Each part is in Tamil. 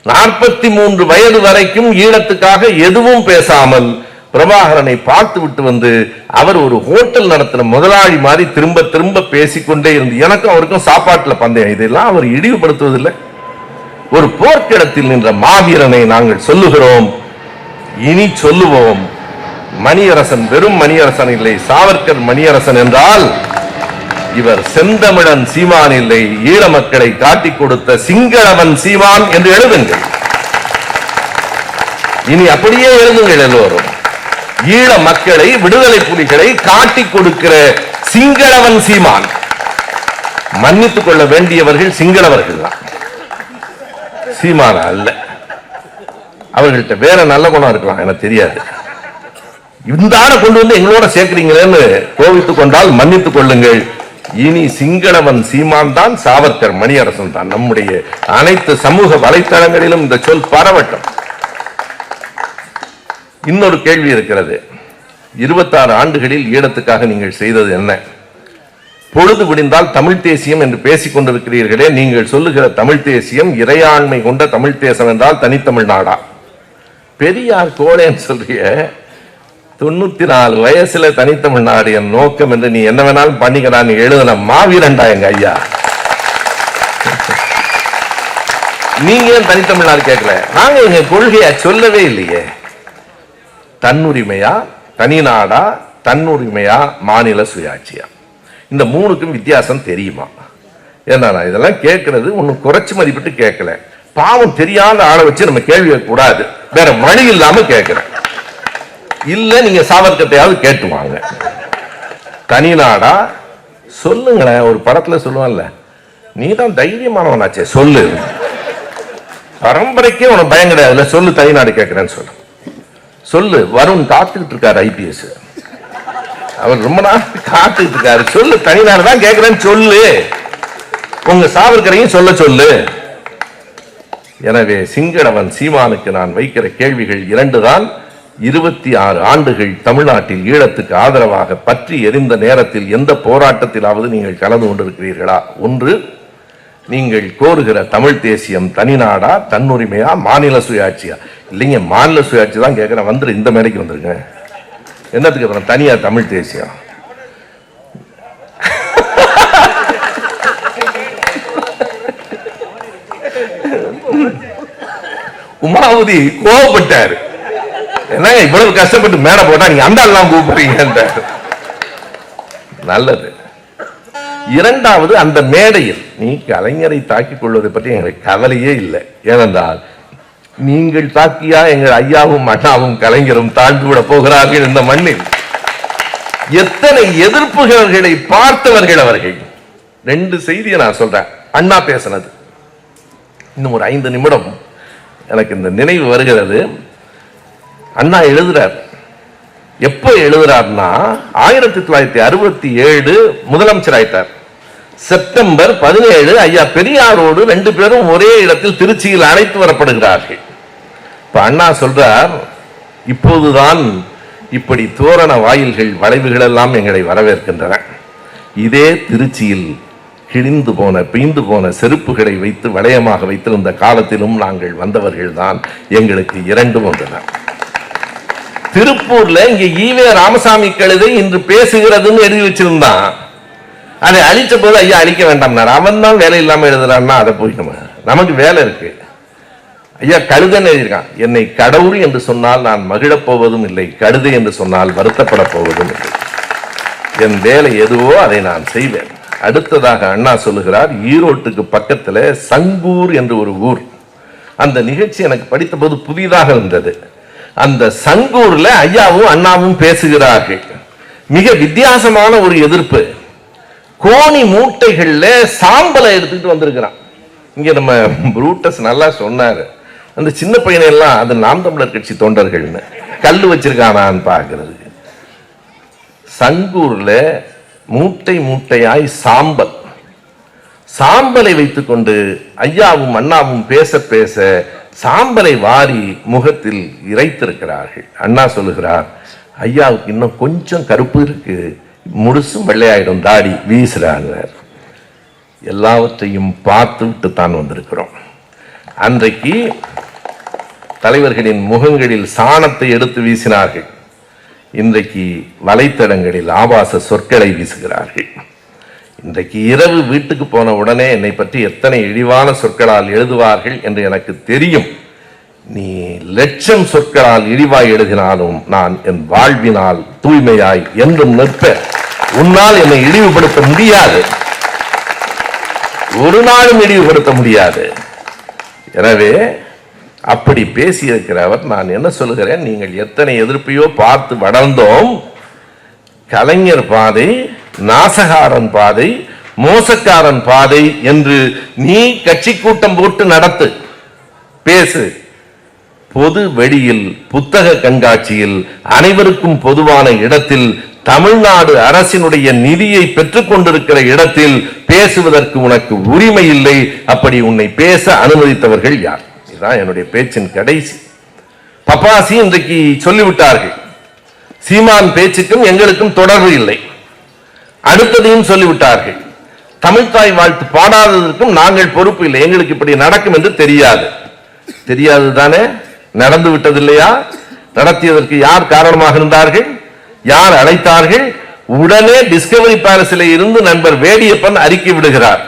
43 வயது வரைக்கும் ஈழத்துக்காக எதுவும் பேசாமல் பிரபாகரனை பார்த்து விட்டு வந்து அவர் ஒரு ஹோட்டல் நடத்தின முதலாளி மாதிரி திரும்ப திரும்ப பேசிக்கொண்டே இருந்து எனக்கும் அவருக்கும் சாப்பாட்டுல பந்தயம். இதெல்லாம் அவர் இழிவுபடுத்துவதில்லை. ஒரு போர்க்கிடத்தில் நின்ற மாவீரனை நாங்கள் சொல்லுகிறோம், இனி சொல்லுவோம். மணியரசன் வெறும் மணியரசன் இல்லை, சாவர்கர் மணியரசன் என்றால் இவர் செந்தமிழன் சீமான் இல்லை, ஈழ மக்களை காட்டிக் கொடுத்த சிங்களவன் சீமான் என்று எழுதுங்கள். இனி அப்படியே எழுதுங்கள் எல்லோரும். ஈழ மக்களை, விடுதலை புலிகளை காட்டிக் கொடுக்கிற சிங்களவன் சீமான். மன்னித்துக் கொள்ள வேண்டியவர்கள் சிங்களவர்கள் தான், சீமான அல்ல. அவர்கள்ட்ட வேற நல்ல குணம் இருக்கலாம், எனக்கு தெரியாது. இந்த ஆளை கொண்டு வந்து எங்களோட சேர்க்கிறீங்களேன்னு கோவித்துக் கொண்டால் மன்னித்துக் கொள்ளுங்கள். இனி சிங்களவன் சீமான் தான், சாவர்கர் மணியரசன் தான். நம்முடைய அனைத்து சமூக வலைத்தளங்களிலும் இந்த சொல் பரவட்டும். இன்னொரு கேள்வி இருக்கிறது. 26 ஆண்டுகளில் ஈழத்துக்காக நீங்கள் செய்தது என்ன? பொழுது விடிந்தால் தமிழ் தேசியம் என்று பேசிக் கொண்டிருக்கிறீர்களே, நீங்கள் சொல்லுகிற தமிழ் தேசியம் இறையாண்மை கொண்ட தமிழ் தேசம் என்றால் தனித்தமிழ் நாடா? பெரியார் கோளேன்னு சொல்றிய 94 வயசுல தனித்தமிழ்நாடு என் நோக்கம் என்று நீ என்ன வேணாலும் பண்ணிக்கிறான் எழுதுன மாவீரண்டா எங்க ஐயா. நீங்க ஏன் தனித்தமிழ்நாடு கேட்கல? நாங்க எங்க கொள்கையா சொல்லவே இல்லையே. தன்னுரிமையா தனிநாடா, தன்னுரிமையா மாநில சுயாட்சியா, இந்த மூணுக்கும் வித்தியாசம் தெரியுமா? ஏன்னா இதெல்லாம் கேட்கறது ஒன்னும் குறைச்சு மதிப்பிட்டு கேட்கல. பாவம் தெரியாத ஆளை வச்சு நம்ம கேள்வி கூடாது, வேற வழி இல்லாம கேட்கிறேன். இல்ல நீங்க சாவர்கத்தையாவது கேட்டுவாங்க. தனிநாடா சொல்லுங்களேன். ஒரு படத்துல சொல்லுவான்ல, நீ தான் தைரியமானவனாச்சே சொல்லு, பரம்பரைக்கே உனக்கு பயம் கிடையாதுல, சொல்லு தனிநாடு கேட்கிறேன்னு சொல்லு. சொல்லு. வருண் காத்துக்கிட்டு இருக்காரு, ஐபிஎஸ், அவர் ரொம்ப நாள் காத்துக்கிட்டு இருக்காரு. சொல்லு தனிநாடு தான் கேட்கிறேன்னு சொல்லு, உங்க சாவர்கரையும் சொல்ல சொல்லு. எனவே சிங்களவன் சீமானுக்கு நான் வைக்கிற கேள்விகள் 2 தான். 26 ஆண்டுகள் தமிழ்நாட்டில் ஈழத்துக்கு ஆதரவாக பற்றி எரிந்த நேரத்தில் எந்த போராட்டத்திலாவது நீங்கள் கலந்து கொண்டிருக்கிறீர்களா? ஒன்று, நீங்கள் கோருகிற தமிழ் தேசியம் தனிநாடா, தன்னுரிமையா, மாநில சுயாட்சியா? இல்லைங்க, மாநில சுயாட்சி தான் கேட்கிறேன். வந்துரு, இந்த மேடைக்கு வந்துருங்க. என்னத்துக்கு அப்புறம் தனியா தமிழ் தேசியம்? உமாவதி கோவப்பட்டாரு. என்னங்க இவ்வளவு கஷ்டப்பட்டு மேடை போட்டா நீங்க அந்த எல்லாம் கூப்பிடுறீங்க. நல்லது. இரண்டாவது, அந்த மேடையில் நீ கலைஞரை தாக்கிக் கொள்வதை பற்றி எங்களுக்கு கவலையே இல்லை. ஏனென்றால் நீங்கள் தாக்கியா எங்கள் ஐயாவும் அண்ணாவும் கலைஞரும் தாழ்ந்து விட போகிறார்கள் இந்த மண்ணில். எத்தனை எதிர்ப்புகளை பார்த்தவர்கள் அவர்கள். 2 செய்தியை நான் சொல்றேன். அண்ணா பேசினது இன்னும் ஒரு 5 நிமிடம் எனக்கு இந்த நினைவு வருகிறது. அண்ணா எழுதுறார். எப்ப எழுதுறார்னா 1967 முதலமைச்சர் ஆயிட்டார். செப்டம்பர் 17 ஐயா பெரியாரோடு 2 பேரும் ஒரே இடத்தில் திருச்சியில் அழைத்து வரப்படுகிறார்கள். இப்ப அண்ணா சொல்றார், இப்போதுதான் இப்படி தோரண வாயில்கள் வளைவுகள் எல்லாம் எங்களை வரவேற்கின்றன. இதே திருச்சியில் கிழிந்து போன பீந்து போன செருப்புகளை வைத்து வளையமாக வைத்திருந்த காலத்திலும் நாங்கள் வந்தவர்கள் தான். எங்களுக்கு 2 ஒன்றன. திருப்பூர்ல இங்க ஈவே ராமசாமி கழுதை இன்று பேசுகிறதுன்னு எழுதி வச்சிருந்தான். அதை அழிச்ச போது ஐயா அழிக்க வேண்டாம், அவன் தான் வேலை இல்லாம எழுதுறான்னா அதை போய் நமக்கு வேலை இருக்கு. ஐயா கழுதைன்னு எழுதியிருக்கான். என்னை கடவுள் என்று சொன்னால் நான் மகிழப் போவதும் இல்லை, கழுதை என்று சொன்னால் வருத்தப்பட போவதும் இல்லை. என் வேலை எதுவோ அதை நான் செய்வேன். அடுத்ததாக அண்ணா சொல்லுகிறார், ஈரோட்டுக்கு பக்கத்துல சங்கூர் என்று ஒரு ஊர். அந்த நிகழ்ச்சி எனக்கு படித்த போது புதிதாக இருந்தது. அந்த சங்கூர்ல ஐயாவும் அண்ணாவும் பேசுகிறார்கள். மிக வித்தியாசமான ஒரு எதிர்ப்பு. கோணி மூட்டைகள்ல சாம்பலை எடுத்துக்கிட்டு வந்திருக்கிறான். இங்க நம்ம புரூட்டஸ் நல்லா சொன்னாரு, அந்த சின்ன பையனை எல்லாம் அது நாம் தமிழர் கட்சி தொண்டர்கள்னு கல்லு வச்சிருக்கானான்னு பாக்குறது. சங்கூர்ல மூட்டை மூட்டையாய் சாம்பல், சாம்பலை வைத்துக் கொண்டு ஐயாவும் அண்ணாவும் பேச பேச சாம்பலை வாரி முகத்தில் இறைத்திருக்கிறார்கள். அண்ணா சொல்லுகிறார், ஐயாவுக்கு இன்னும் கொஞ்சம் கருப்பு இருக்கு, முழுசும் வெள்ளையாயிடும் தாடி வீசுறாங்க. எல்லாவற்றையும் பார்த்து விட்டு தான் வந்திருக்கிறோம். அன்றைக்கு தலைவர்களின் முகங்களில் சாணத்தை எடுத்து வீசினார்கள். இன்றைக்கு வலைத்தளங்களில் ஆபாச சொற்களை வீசுகிறார்கள். இன்றைக்கு இரவு வீட்டுக்கு போன உடனே என்னை பற்றி எத்தனை இழிவான சொற்களால் எழுதுவார்கள் என்று எனக்கு தெரியும். நீ லட்சம் சொற்களால் இழிவாய் எழுதினாலும் நான் என் வாழ்வினால் தூய்மையாய் என்றும் நிற்பேன். உன்னால் என்னை இழிவுபடுத்த முடியாது, ஒரு நாளும் இழிவுபடுத்த முடியாது. எனவே அப்படி பேசியிருக்கிறவர் நான் என்ன சொல்லுகிறேன், நீங்கள் எத்தனை எதிர்ப்பையோ பார்த்து வளர்ந்தோம். கலைஞர் பாதை, நாசகாரன் பாதை, மோசக்காரன் பாதை என்று நீ கட்சி கூட்டம் போட்டு நடத்து, பேசு. பொது வெளியில், புத்தக கண்காட்சியில், அனைவருக்கும் பொதுவான இடத்தில், தமிழ்நாடு அரசினுடைய நிதியை பெற்றுக் கொண்டிருக்கிற இடத்தில் பேசுவதற்கு உனக்கு உரிமை இல்லை. அப்படி உன்னை பேச அனுமதித்தவர்கள் யார்? இதுதான் என்னுடைய பேச்சின் கடைசி. பப்பாசி இன்றைக்கு சொல்லிவிட்டார்கள், சீமான் பேச்சுக்கும் எங்களுக்கும் தொடர்பு இல்லை. அடுத்ததையும் சொல்லிவிட்டார்கள், தமிழ்தாய் வாழ்த்து பாடாததற்கும் நாங்கள் பொறுப்பு இல்லை, எங்களுக்கு இப்படி நடக்கும் என்று தெரியாது. தெரியாது தானே, நடந்து விட்டது இல்லையா? நடத்தியதற்கு யார் காரணமாக இருந்தார்கள்? யார் அழைத்தார்கள்? உடனே டிஸ்கவரி பேலஸில் இருந்து நண்பர் வேடியப்பன் அறிக்கை விடுகிறார்,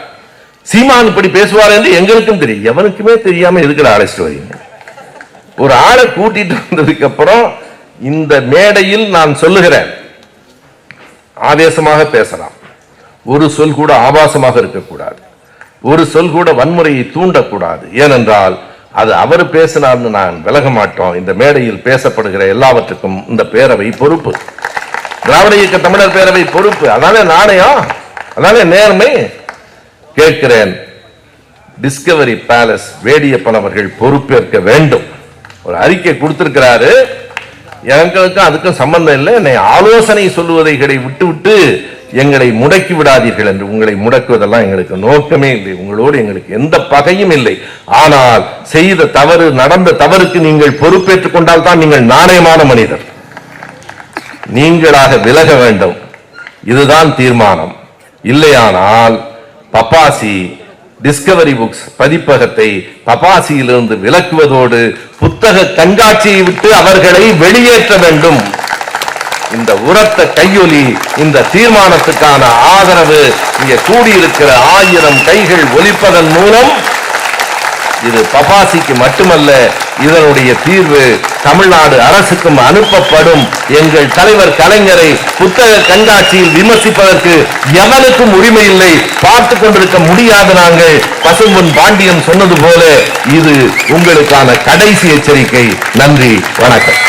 சீமான் இப்படி பேசுவார் என்று எங்களுக்கும் தெரியும். எவனுக்குமே தெரியாம இருக்கிற அழைச்சிட்டு வரீங்க. ஒரு ஆளை கூட்டிட்டு வந்ததுக்கு அப்புறம் இந்த மேடையில் நான் சொல்லுகிறேன், ஆவேசமாக பேசலாம், ஒரு சொல் கூட ஆபாசமாக இருக்கக்கூடாது, ஒரு சொல் கூட வன்முறையை தூண்டக்கூடாது. ஏனென்றால் அது அவர் பேசினார்னு நான் விலக மாட்டோம். இந்த மேடையில் பேசப்படுகிற எல்லாவற்றுக்கும் இந்த பேரவை பொறுப்பு, திராவிட இயக்க தமிழர் பேரவை பொறுப்பு. அதானே நாணயம், அதானே நேர்மை. கேட்கிறேன், டிஸ்கவரி பேலஸ் வேடியப்பன் அவர்கள் பொறுப்பேற்க வேண்டும். ஒரு அறிக்கை கொடுத்திருக்கிறாரு, எங்களுக்கும் அதுக்கும் சம்பந்தம் இல்லை, என்னை ஆலோசனை சொல்லுவதைகளை விட்டு விட்டு எங்களை முடக்கி விடாதீர்கள் என்று. உங்களை முடக்குவதெல்லாம் எங்களுக்கு நோக்கமே இல்லை, உங்களோடு எங்களுக்கு எந்த பகையும் இல்லை. ஆனால் செய்த தவறு, நடந்த தவறுக்கு நீங்கள் பொறுப்பேற்றுக் கொண்டால் தான் நீங்கள் நாணயமான மனிதர். நீங்களாக விலக வேண்டும், இதுதான் தீர்மானம். இல்லையானால் பப்பாசி டிஸ்கவரி புக்ஸ் பதிப்பகத்தை பப்பாசியிலிருந்து விலக்குவதோடு புத்தக கண்காட்சியை விட்டு அவர்களை வெளியேற்ற வேண்டும். இந்த உரத்த கையொலி, இந்த தீர்மானத்துக்கான ஆதரவு இங்கே கூடியிருக்கிற 1000 கைகள் ஒலிப்பதன் மூலம் இது பப்பாசிக்கு மட்டுமல்ல, இதனுடைய தீர்வு தமிழ்நாடு அரசுக்கும் அனுப்பப்படும். எங்கள் தலைவர் கலைஞரை புத்தக கண்காட்சியில் விமர்சிப்பதற்கு எவனுக்கும் உரிமை இல்லை, பார்த்து கொண்டிருக்க முடியாது. நாங்கள் பசும்பொன் பாண்டியன் சொன்னது போல இது உங்களுக்கான கடைசி எச்சரிக்கை. நன்றி, வணக்கம்.